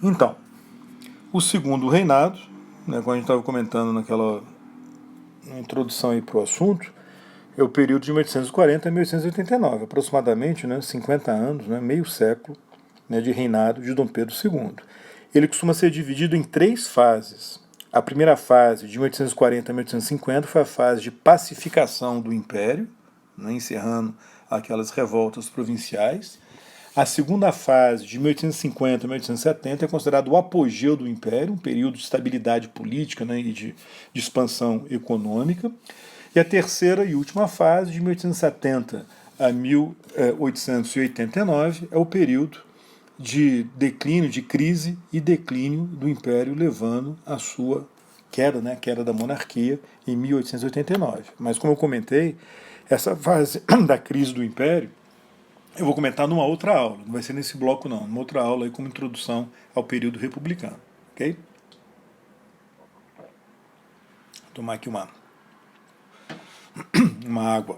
Então, o segundo reinado, né, como a gente estava comentando naquela introdução aí para o assunto, é o período de 1840 a 1889, aproximadamente, né, 50 anos, né, meio século, né, de reinado de Dom Pedro II. Ele costuma ser dividido em três fases. A primeira fase, de 1840 a 1850, foi a fase de pacificação do Império, né, encerrando aquelas revoltas provinciais. A segunda fase, de 1850 a 1870, é considerado o apogeu do Império, um período de estabilidade política, né, e de expansão econômica. E a terceira e última fase, de 1870 a 1889, é o período de declínio, de crise e declínio do Império, levando à sua queda, né, queda da monarquia em 1889. Mas como eu comentei, essa fase da crise do Império eu vou comentar numa outra aula, não vai ser nesse bloco não, numa outra aula aí como introdução ao período republicano, ok? Vou tomar aqui uma água.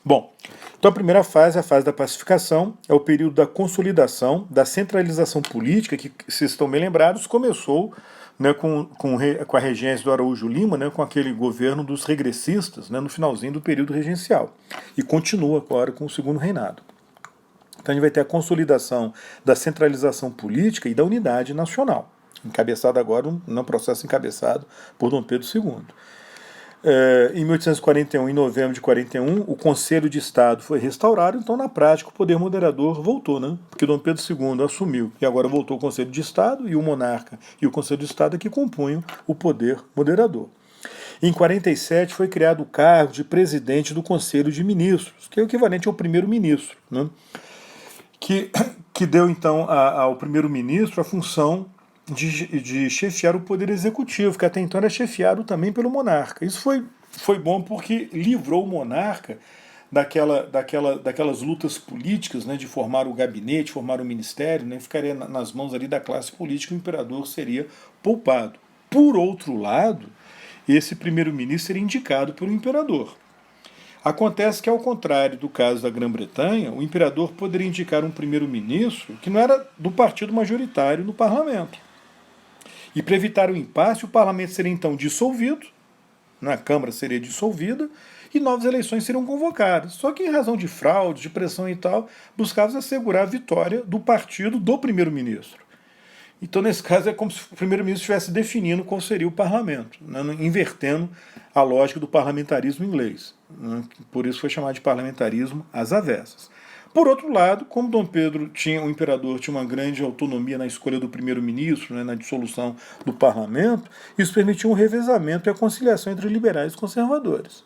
Bom, então a primeira fase, a fase da pacificação, é o período da consolidação, da centralização política, que, se estão bem lembrados, começou, né, com a regência do Araújo Lima, né, com aquele governo dos regressistas, né, no finalzinho do período regencial, e continua agora com o segundo reinado. Então a gente vai ter a consolidação da centralização política e da unidade nacional, encabeçado agora, um processo encabeçado por Dom Pedro II. Em 1841, em novembro de 41, o Conselho de Estado foi restaurado, então na prática o poder moderador voltou, né? Porque Dom Pedro II assumiu e agora voltou o Conselho de Estado e o monarca e o Conselho de Estado é que compunham o poder moderador. Em 47 foi criado o cargo de presidente do Conselho de Ministros, que é o equivalente ao primeiro-ministro, né? que deu então ao primeiro-ministro a função de chefiar o poder executivo, que até então era chefiado também pelo monarca. Isso foi bom porque livrou o monarca daquelas lutas políticas, né, de formar o gabinete, formar o ministério, né, ficaria nas mãos ali da classe política, o imperador seria poupado. Por outro lado, esse primeiro-ministro seria indicado pelo imperador. Acontece que, ao contrário do caso da Grã-Bretanha, o imperador poderia indicar um primeiro-ministro que não era do partido majoritário no parlamento. E para evitar o impasse, o parlamento seria então dissolvido, a Câmara seria dissolvida e novas eleições seriam convocadas. Só que, em razão de fraude, de pressão e tal, buscava assegurar a vitória do partido do primeiro-ministro. Então, nesse caso, é como se o primeiro-ministro estivesse definindo qual seria o parlamento, né, invertendo a lógica do parlamentarismo inglês. Né, por isso foi chamado de parlamentarismo às avessas. Por outro lado, como Dom Pedro o imperador tinha uma grande autonomia na escolha do primeiro-ministro, né, na dissolução do parlamento, isso permitia um revezamento e a conciliação entre liberais e conservadores,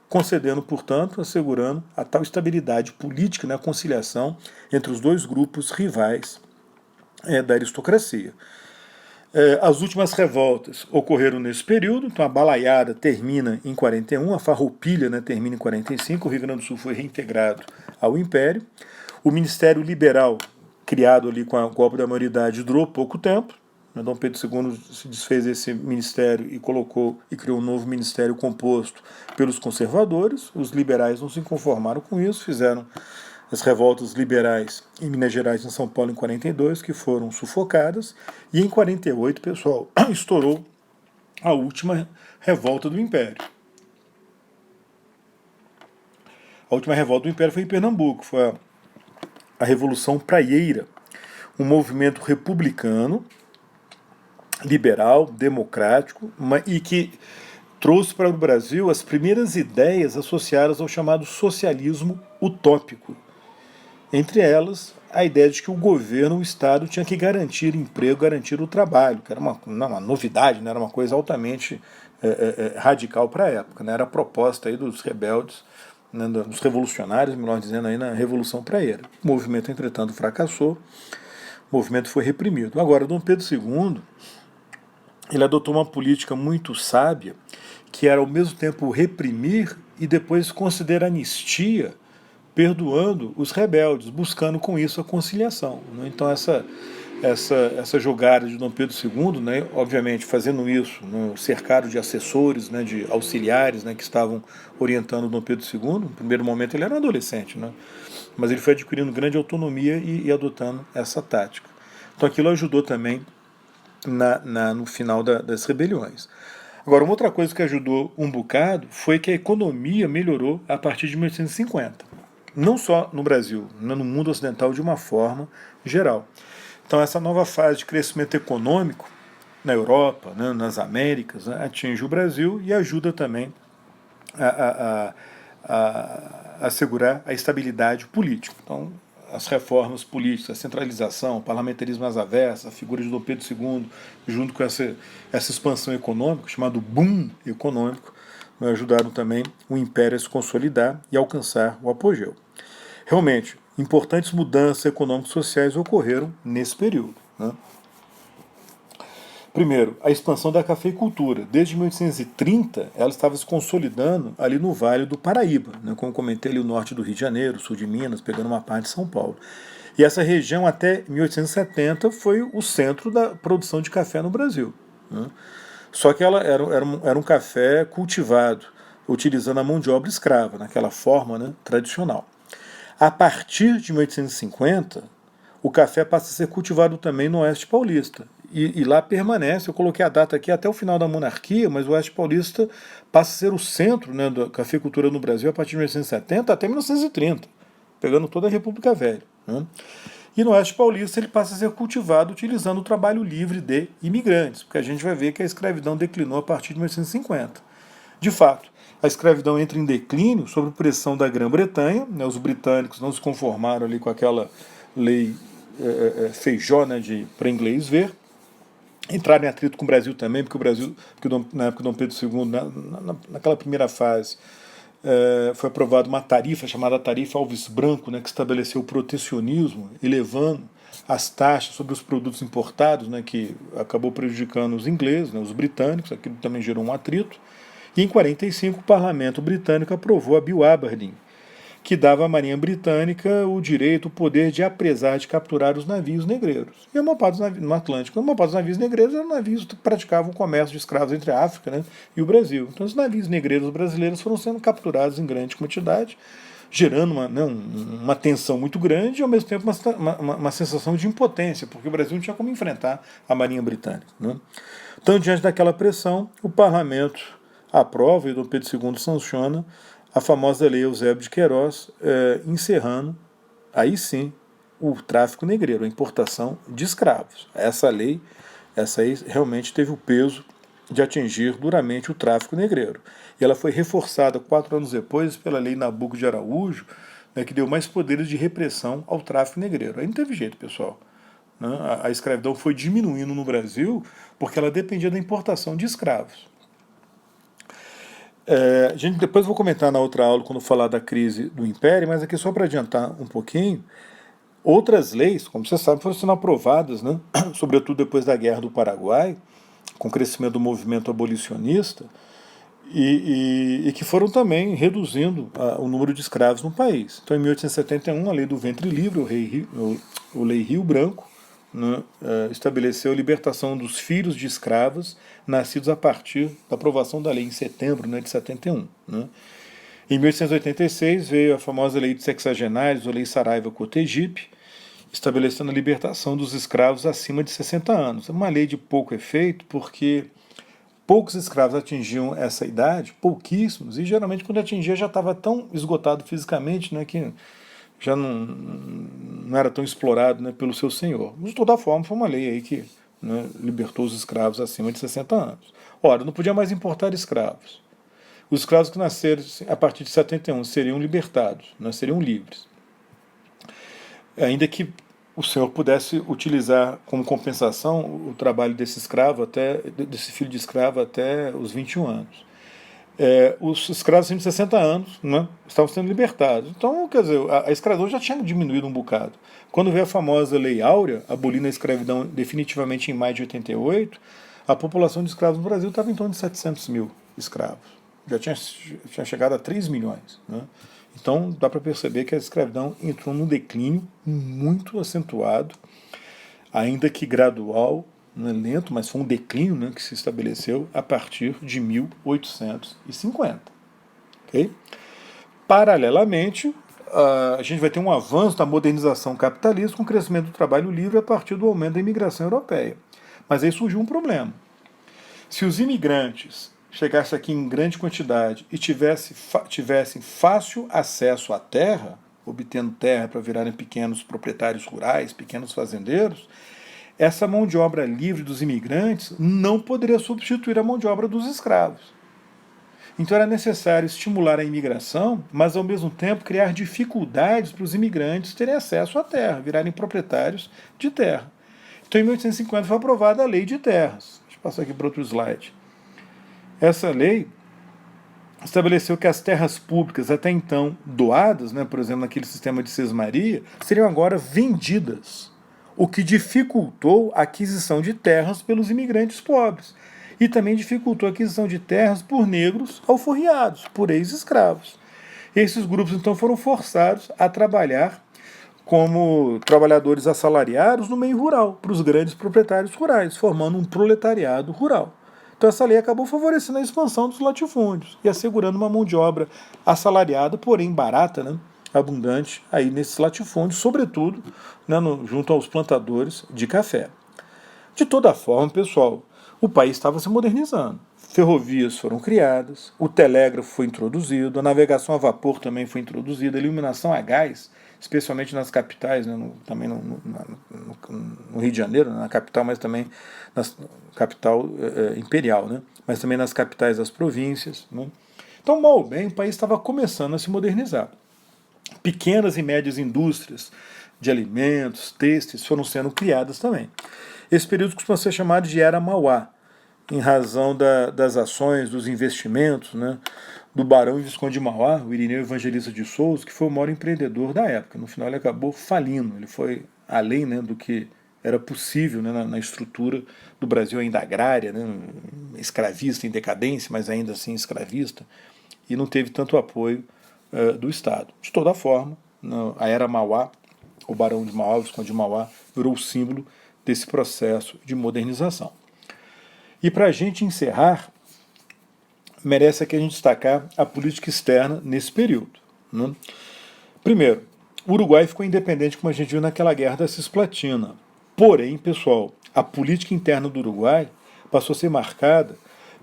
concedendo, portanto, assegurando a tal estabilidade política na conciliação entre os dois grupos rivais da aristocracia. As últimas revoltas ocorreram nesse período, então a balaiada termina em 41, a farroupilha, né, termina em 45, o Rio Grande do Sul foi reintegrado ao Império. O Ministério Liberal, criado ali com a golpe da maioridade, durou pouco tempo. Dom Pedro II se desfez desse ministério e criou um novo ministério composto pelos conservadores. Os liberais não se conformaram com isso, fizeram as revoltas liberais em Minas Gerais e em São Paulo em 42, que foram sufocadas, e em 48, pessoal, estourou a última revolta do Império. A última revolta do Império foi em Pernambuco, foi a Revolução Praieira, um movimento republicano, liberal, democrático, e que trouxe para o Brasil as primeiras ideias associadas ao chamado socialismo utópico. Entre elas, a ideia de que o governo, o Estado, tinha que garantir emprego, garantir o trabalho, que era uma novidade, né? Era uma coisa altamente radical para a época. Né? Era a proposta aí dos rebeldes, né? Dos revolucionários, melhor dizendo, aí na Revolução Praieira. O movimento, entretanto, fracassou, o movimento foi reprimido. Agora, Dom Pedro II, ele adotou uma política muito sábia, que era ao mesmo tempo reprimir e depois conceder anistia, perdoando os rebeldes, buscando com isso a conciliação. Né? Então essa jogada de Dom Pedro II, né, obviamente fazendo isso, né, cercado de assessores, né, de auxiliares, né, que estavam orientando Dom Pedro II, no primeiro momento ele era um adolescente, né, mas ele foi adquirindo grande autonomia e adotando essa tática. Então aquilo ajudou também no final das rebeliões. Agora, uma outra coisa que ajudou um bocado foi que a economia melhorou a partir de 1850. Não só no Brasil, no mundo ocidental de uma forma geral. Então essa nova fase de crescimento econômico na Europa, né, nas Américas, né, atinge o Brasil e ajuda também a assegurar a estabilidade política. Então, as reformas políticas, a centralização, o parlamentarismo às avessas, a figura de Dom Pedro II, junto com essa expansão econômica, chamado boom econômico, ajudaram também o Império a se consolidar e alcançar o apogeu. Realmente, importantes mudanças econômicas e sociais ocorreram nesse período. Né? Primeiro, a expansão da cafeicultura. Desde 1830, ela estava se consolidando ali no Vale do Paraíba, né? Como comentei, ali o norte do Rio de Janeiro, sul de Minas, pegando uma parte de São Paulo. E essa região, até 1870, foi o centro da produção de café no Brasil. Né? Só que ela era um café cultivado, utilizando a mão de obra escrava, naquela forma, né, tradicional. A partir de 1850, o café passa a ser cultivado também no Oeste Paulista. E lá permanece, eu coloquei a data aqui até o final da monarquia, mas o Oeste Paulista passa a ser o centro, né, da cafeicultura no Brasil a partir de 1970 até 1930, pegando toda a República Velha. Né? E no Oeste Paulista ele passa a ser cultivado utilizando o trabalho livre de imigrantes, porque a gente vai ver que a escravidão declinou a partir de 1950. De fato, a escravidão entra em declínio sob pressão da Grã-Bretanha, né, os britânicos não se conformaram ali com aquela lei Feijó, né, para inglês ver, entraram em atrito com o Brasil também, porque na época do Dom Pedro II, naquela primeira fase, foi aprovada uma tarifa chamada Tarifa Alves Branco, né, que estabeleceu o protecionismo, elevando as taxas sobre os produtos importados, né, que acabou prejudicando os ingleses, né, os britânicos, aquilo também gerou um atrito. E em 1945 o parlamento britânico aprovou a Bill Aberdeen, que dava à Marinha Britânica o direito, o poder de apresar, de capturar os navios negreiros. E a maior parte dos navios, no Atlântico, a maior parte dos navios negreiros eram navios que praticavam o comércio de escravos entre a África, né, e o Brasil. Então os navios negreiros brasileiros foram sendo capturados em grande quantidade, gerando uma tensão muito grande e ao mesmo tempo uma sensação de impotência, porque o Brasil não tinha como enfrentar a Marinha Britânica. Né? Então, diante daquela pressão, o parlamento aprova e Dom Pedro II sanciona a famosa lei Eusébio de Queiroz, encerrando, aí sim, o tráfico negreiro, a importação de escravos. Essa lei realmente teve o peso de atingir duramente o tráfico negreiro. E ela foi reforçada 4 anos depois pela lei Nabuco de Araújo, né, que deu mais poderes de repressão ao tráfico negreiro. Aí não teve jeito, pessoal. Né? A escravidão foi diminuindo no Brasil porque ela dependia da importação de escravos. Depois vou comentar na outra aula quando falar da crise do Império, mas aqui só para adiantar um pouquinho, outras leis, como você sabe, foram sendo aprovadas, né, sobretudo depois da Guerra do Paraguai, com o crescimento do movimento abolicionista, e que foram também reduzindo o número de escravos no país. Então, em 1871, a Lei do Ventre Livre, o Lei Rio Branco, né, estabeleceu a libertação dos filhos de escravos nascidos a partir da aprovação da lei em setembro, né, de 71. Né. Em 1886 veio a famosa Lei de Sexagenários, a Lei Saraiva-Cotegipe, estabelecendo a libertação dos escravos acima de 60 anos. É uma lei de pouco efeito, porque poucos escravos atingiam essa idade, pouquíssimos, e geralmente quando atingia já estava tão esgotado fisicamente, né, que já não era tão explorado, né, pelo seu senhor. Mas, de toda forma, foi uma lei aí que, né, libertou os escravos acima de 60 anos. Ora, não podia mais importar escravos. Os escravos que nasceram a partir de 71 seriam libertados, né, seriam livres. Ainda que o senhor pudesse utilizar como compensação o trabalho desse filho de escravo até os 21 anos. Os escravos acima de 60 anos, né, estavam sendo libertados. Então, quer dizer, a escravidão já tinha diminuído um bocado. Quando veio a famosa Lei Áurea, abolindo a escravidão definitivamente em maio de 88, a população de escravos no Brasil estava em torno de 700 mil escravos. Já tinha chegado a 3 milhões. Né? Então, dá para perceber que a escravidão entrou num declínio muito acentuado, ainda que gradual, não é lento, mas foi um declínio, né, que se estabeleceu a partir de 1850. Okay? Paralelamente, a gente vai ter um avanço da modernização capitalista com o crescimento do trabalho livre a partir do aumento da imigração europeia. Mas aí surgiu um problema. Se os imigrantes chegassem aqui em grande quantidade e tivessem fácil acesso à terra, obtendo terra para virarem pequenos proprietários rurais, pequenos fazendeiros, essa mão de obra livre dos imigrantes não poderia substituir a mão de obra dos escravos. Então era necessário estimular a imigração, mas ao mesmo tempo criar dificuldades para os imigrantes terem acesso à terra, virarem proprietários de terra. Então em 1850 foi aprovada a Lei de Terras. Deixa eu passar aqui para outro slide. Essa lei estabeleceu que as terras públicas até então doadas, por exemplo, naquele sistema de sesmaria, seriam agora vendidas, o que dificultou a aquisição de terras pelos imigrantes pobres e também dificultou a aquisição de terras por negros alforriados, por ex-escravos. Esses grupos então foram forçados a trabalhar como trabalhadores assalariados no meio rural, para os grandes proprietários rurais, formando um proletariado rural. Então essa lei acabou favorecendo a expansão dos latifúndios e assegurando uma mão de obra assalariada, porém barata, abundante aí nesses latifúndios, sobretudo junto aos plantadores de café. De toda forma, pessoal, o país estava se modernizando. Ferrovias foram criadas, o telégrafo foi introduzido, a navegação a vapor também foi introduzida, a iluminação a gás, especialmente nas capitais, também no Rio de Janeiro, na capital, mas também na capital imperial, mas também nas capitais das províncias. Então, mal ou bem, o país estava começando a se modernizar. Pequenas e médias indústrias de alimentos, têxteis, foram sendo criadas também. Esse período costuma ser chamado de Era Mauá, em razão das ações, dos investimentos, do barão e visconde de Mauá, o Irineu Evangelista de Souza, que foi o maior empreendedor da época. No final ele acabou falindo, ele foi além do que era possível na estrutura do Brasil ainda agrária, escravista em decadência, mas ainda assim escravista, e não teve tanto apoio do Estado. De toda forma, a Era Mauá, o barão de Mauá, o visconde de Mauá, virou o símbolo desse processo de modernização. E para a gente encerrar, merece aqui a gente destacar a política externa nesse período. Primeiro, o Uruguai ficou independente, como a gente viu naquela guerra da Cisplatina. Porém, pessoal, a política interna do Uruguai passou a ser marcada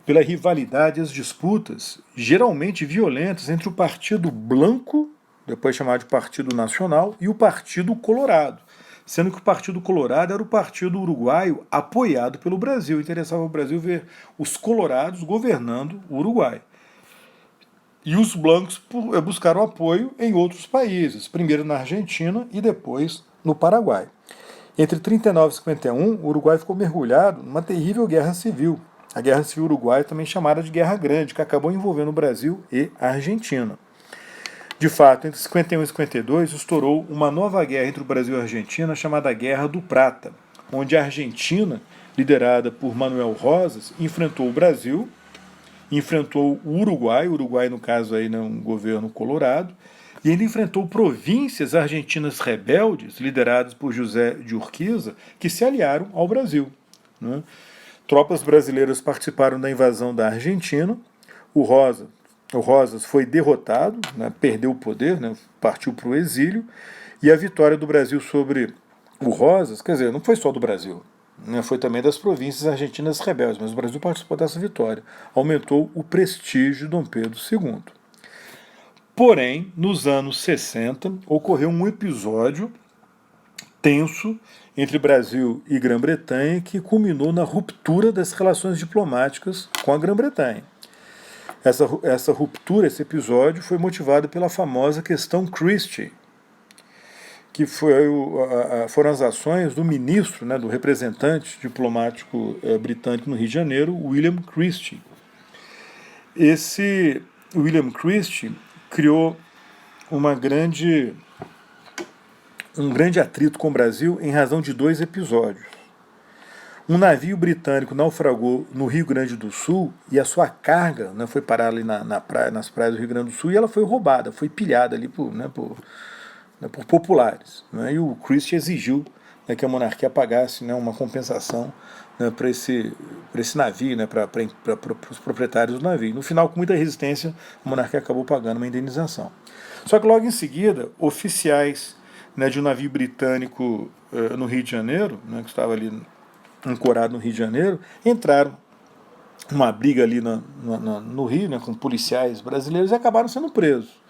pela rivalidade e as disputas, geralmente violentas, entre o Partido Blanco, depois chamado de Partido Nacional, e o Partido Colorado, sendo que o Partido Colorado era o partido uruguaio apoiado pelo Brasil. Interessava o Brasil ver os colorados governando o Uruguai. E os blancos buscaram apoio em outros países, primeiro na Argentina e depois no Paraguai. Entre 39 e 51, o Uruguai ficou mergulhado numa terrível guerra civil. A Guerra Civil Uruguaia, também chamada de Guerra Grande, que acabou envolvendo o Brasil e a Argentina. De fato, entre 51 e 52, estourou uma nova guerra entre o Brasil e a Argentina, chamada Guerra do Prata, onde a Argentina, liderada por Manuel Rosas, enfrentou o Brasil, enfrentou o Uruguai no caso aí um governo colorado, e ainda enfrentou províncias argentinas rebeldes, lideradas por José de Urquiza, que se aliaram ao Brasil. Tropas brasileiras participaram da invasão da Argentina, o Rosas foi derrotado, perdeu o poder, partiu para o exílio, e a vitória do Brasil sobre o Rosas, quer dizer, não foi só do Brasil, foi também das províncias argentinas rebeldes, mas o Brasil participou dessa vitória, aumentou o prestígio de Dom Pedro II. Porém, nos anos 60, ocorreu um episódio tenso entre Brasil e Grã-Bretanha que culminou na ruptura das relações diplomáticas com a Grã-Bretanha. Essa ruptura, esse episódio, foi motivado pela famosa questão Christie, que foram as ações do ministro, do representante diplomático britânico no Rio de Janeiro, William Christie. Esse William Christie criou um grande atrito com o Brasil em razão de dois episódios. Um navio britânico naufragou no Rio Grande do Sul e a sua carga foi parar ali nas praias do Rio Grande do Sul e ela foi roubada, foi pilhada ali por populares. E o Christie exigiu né, que a monarquia pagasse, né, uma compensação, né, para esse navio, né, para os proprietários do navio. No final, com muita resistência, a monarquia acabou pagando uma indenização. Só que logo em seguida, oficiais, né, de um navio britânico no Rio de Janeiro, né, que estava ali ancorado no Rio de Janeiro, entraram numa briga ali no Rio, né, com policiais brasileiros, e acabaram sendo presos.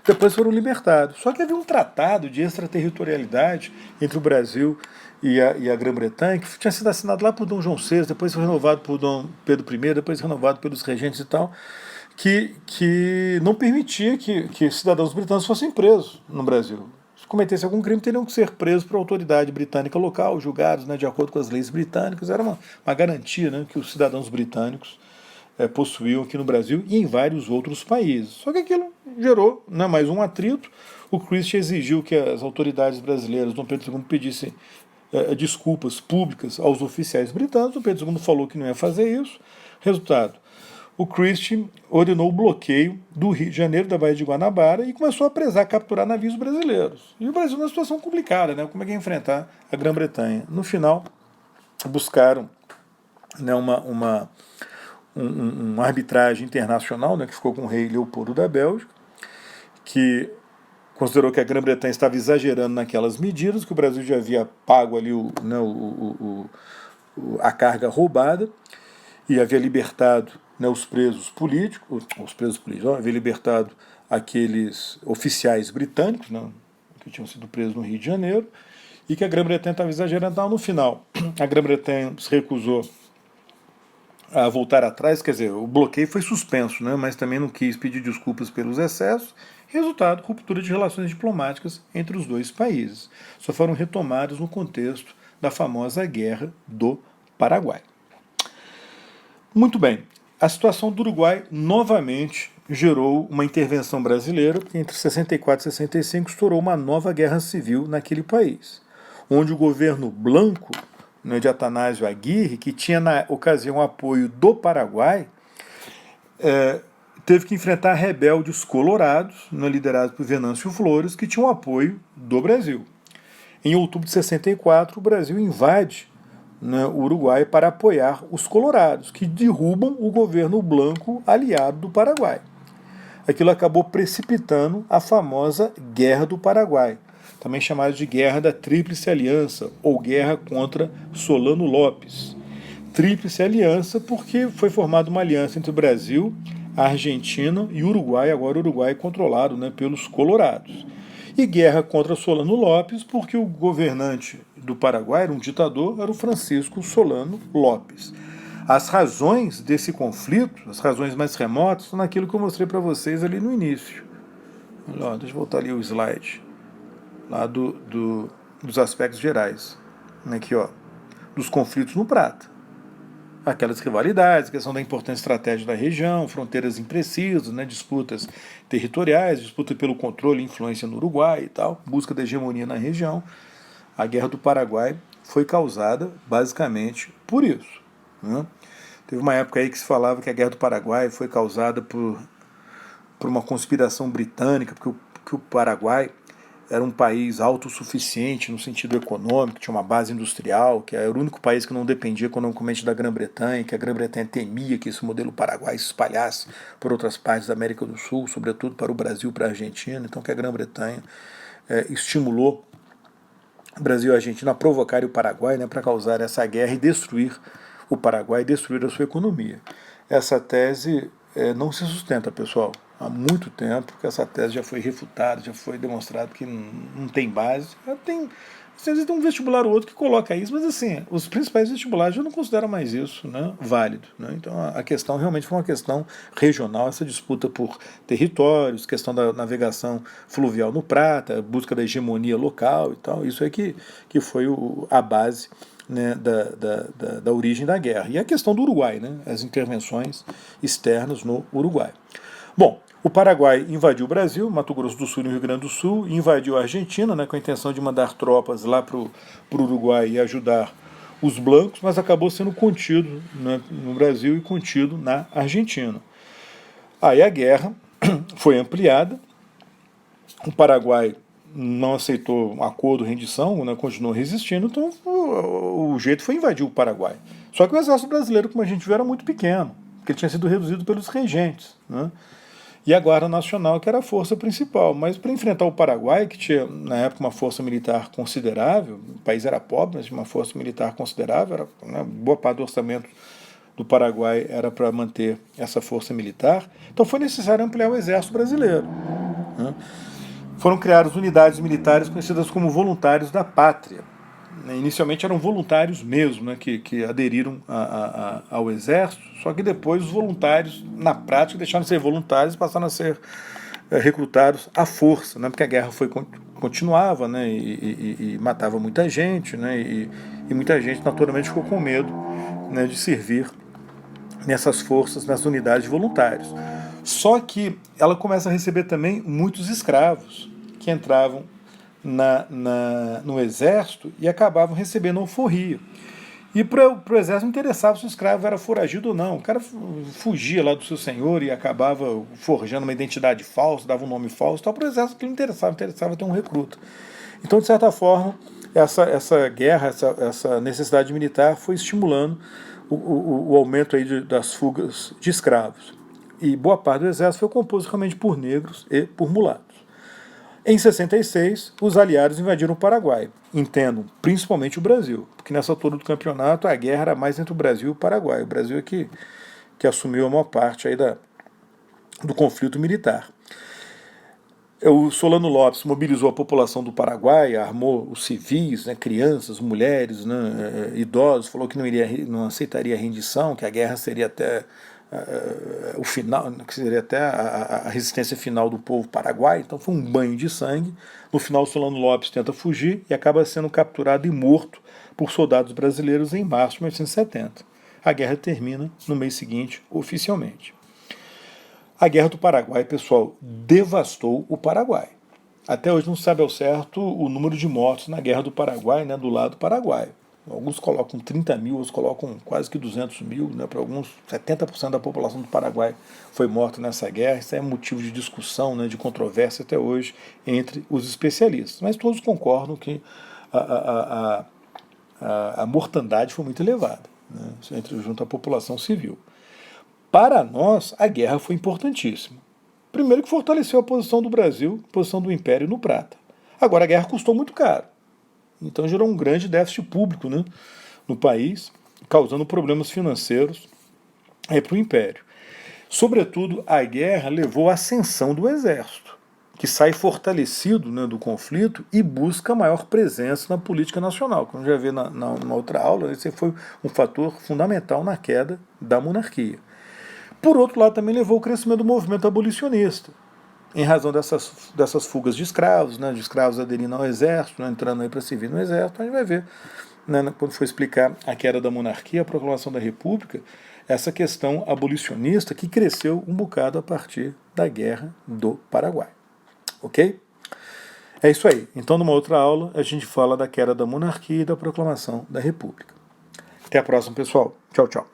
Depois foram libertados. Só que havia um tratado de extraterritorialidade entre o Brasil e a Grã-Bretanha, que tinha sido assinado lá por Dom João VI, depois foi renovado por Dom Pedro I, depois renovado pelos regentes e tal, que não permitia que cidadãos britânicos fossem presos no Brasil. Se cometesse algum crime, teriam que ser presos por autoridade britânica local, julgados, né, de acordo com as leis britânicas. Era uma garantia, né, que os cidadãos britânicos possuíam aqui no Brasil e em vários outros países. Só que aquilo gerou, né, mais um atrito. O Christie exigiu que as autoridades brasileiras, Dom Pedro II, pedissem desculpas públicas aos oficiais britânicos. Dom Pedro II falou que não ia fazer isso. Resultado, o Christie ordenou o bloqueio do Rio de Janeiro, da Baía de Guanabara, e começou a presar, capturar navios brasileiros. E o Brasil numa situação complicada, né? Como é que ia enfrentar a Grã-Bretanha? No final, buscaram, né, uma arbitragem internacional, né, que ficou com o rei Leopoldo da Bélgica, que considerou que a Grã-Bretanha estava exagerando naquelas medidas, que o Brasil já havia pago ali a carga roubada e havia libertado, né, os presos políticos, havia libertado aqueles oficiais britânicos, né, que tinham sido presos no Rio de Janeiro, e que a Grã-Bretanha estava exagerando. Então, no final, a Grã-Bretanha se recusou a voltar atrás, quer dizer, o bloqueio foi suspenso, né, mas também não quis pedir desculpas pelos excessos. Resultado, ruptura de relações diplomáticas entre os dois países. Só foram retomadas no contexto da famosa Guerra do Paraguai. Muito bem, a situação do Uruguai novamente gerou uma intervenção brasileira, que entre 64 e 65 estourou uma nova guerra civil naquele país, onde o governo Blanco, né, de Atanásio Aguirre, que tinha na ocasião o apoio do Paraguai, teve que enfrentar rebeldes colorados, né, liderados por Venâncio Flores, que tinham o apoio do Brasil. Em outubro de 64, o Brasil invade, né, o Uruguai para apoiar os colorados, que derrubam o governo Blanco aliado do Paraguai. Aquilo acabou precipitando a famosa Guerra do Paraguai, também chamada de Guerra da Tríplice Aliança, ou Guerra contra Solano Lopes. Tríplice Aliança porque foi formada uma aliança entre o Brasil, a Argentina e o Uruguai, agora o Uruguai controlado, né, pelos colorados. E guerra contra Solano Lopes porque o governante do Paraguai, era um ditador, era o Francisco Solano Lopes. As razões desse conflito, as razões mais remotas, são naquilo que eu mostrei para vocês ali no início. Olha, deixa eu voltar ali o slide, lá dos aspectos gerais. Aqui, ó, dos conflitos no Prata. Aquelas rivalidades, questão da importância estratégica da região, fronteiras imprecisas, né, disputas territoriais, disputa pelo controle e influência no Uruguai e tal, busca da hegemonia na região. A Guerra do Paraguai foi causada basicamente por isso, né? Teve uma época aí que se falava que a Guerra do Paraguai foi causada por uma conspiração britânica, porque o Paraguai era um país autossuficiente no sentido econômico, tinha uma base industrial, que era o único país que não dependia economicamente da Grã-Bretanha, que a Grã-Bretanha temia que esse modelo Paraguai se espalhasse por outras partes da América do Sul, sobretudo para o Brasil, para a Argentina, então que a Grã-Bretanha estimulou o Brasil e a Argentina a provocar o Paraguai, né, para causar essa guerra e destruir o Paraguai, destruir a sua economia. Essa tese não se sustenta, pessoal. Há muito tempo que essa tese já foi refutada, já foi demonstrado que não tem base. Às vezes tem um vestibular ou outro que coloca isso, mas assim, os principais vestibulares já não consideram mais isso, né, válido, né? Então a questão realmente foi uma questão regional, essa disputa por territórios, questão da navegação fluvial no Prata, busca da hegemonia local e tal, isso é que foi a base, né, da origem da guerra. E a questão do Uruguai, né, as intervenções externas no Uruguai. Bom, o Paraguai invadiu o Brasil, Mato Grosso do Sul e Rio Grande do Sul, invadiu a Argentina, né, com a intenção de mandar tropas lá para o Uruguai e ajudar os blancos, mas acabou sendo contido, né, no Brasil e contido na Argentina. Aí a guerra foi ampliada, o Paraguai não aceitou um acordo, rendição, né, continuou resistindo, então o jeito foi invadir o Paraguai. Só que o exército brasileiro, como a gente viu, era muito pequeno, porque ele tinha sido reduzido pelos regentes, né? E a Guarda Nacional, que era a força principal. Mas para enfrentar o Paraguai, que tinha na época uma força militar considerável, o país era pobre, mas tinha uma força militar considerável, era, né, boa parte do orçamento do Paraguai era para manter essa força militar, então foi necessário ampliar o exército brasileiro, né? Foram criadas unidades militares conhecidas como voluntários da pátria. Inicialmente eram voluntários mesmo, né, que aderiram ao exército, só que depois os voluntários, na prática, deixaram de ser voluntários e passaram a ser recrutados à força, né, porque a guerra continuava, né, e matava muita gente, né, e muita gente naturalmente ficou com medo, né, de servir nessas forças, nas unidades de voluntários. Só que ela começa a receber também muitos escravos que entravam no exército e acabavam recebendo alforria. E para o exército não interessava se o escravo era foragido ou não. O cara fugia lá do seu senhor e acabava forjando uma identidade falsa, dava um nome falso. Então, para o exército não interessava ter um recruta. Então, de certa forma, essa guerra, essa necessidade militar foi estimulando o aumento aí das fugas de escravos. E boa parte do exército foi composto realmente por negros e por mulatos. Em 66, os aliados invadiram o Paraguai, entendam, principalmente o Brasil, porque nessa altura do campeonato a guerra era mais entre o Brasil e o Paraguai. O Brasil é que assumiu a maior parte aí do conflito militar. O Solano Lopes mobilizou a população do Paraguai, armou os civis, né, crianças, mulheres, né, idosos, falou que não aceitaria a rendição, que a guerra seria até o final, que seria até a resistência final do povo paraguai. Então foi um banho de sangue. No final, Solano Lopes tenta fugir e acaba sendo capturado e morto por soldados brasileiros em março de 1970. A guerra termina no mês seguinte, oficialmente. A Guerra do Paraguai, pessoal, devastou o Paraguai. Até hoje não se sabe ao certo o número de mortos na Guerra do Paraguai, né, do lado paraguaio. Alguns colocam 30 mil, outros colocam quase que 200 mil, né, para alguns 70% da população do Paraguai foi morta nessa guerra. Isso é motivo de discussão, né, de controvérsia até hoje entre os especialistas. Mas todos concordam que a mortandade foi muito elevada, né, junto à população civil. Para nós, a guerra foi importantíssima. Primeiro que fortaleceu a posição do Brasil, a posição do Império no prata. Agora, a guerra custou muito caro. Então gerou um grande déficit público, né, no país, causando problemas financeiros para o Império. Sobretudo, a guerra levou à ascensão do exército, que sai fortalecido, né, do conflito e busca maior presença na política nacional. Como já vê na outra aula, esse foi um fator fundamental na queda da monarquia. Por outro lado, também levou ao crescimento do movimento abolicionista, em razão dessas fugas de escravos, né, de escravos aderindo ao exército, né, entrando aí para servir no exército. A gente vai ver, né, quando for explicar a queda da monarquia, a proclamação da república, essa questão abolicionista que cresceu um bocado a partir da Guerra do Paraguai. Ok? É isso aí. Então, numa outra aula, a gente fala da queda da monarquia e da proclamação da república. Até a próxima, pessoal. Tchau, tchau.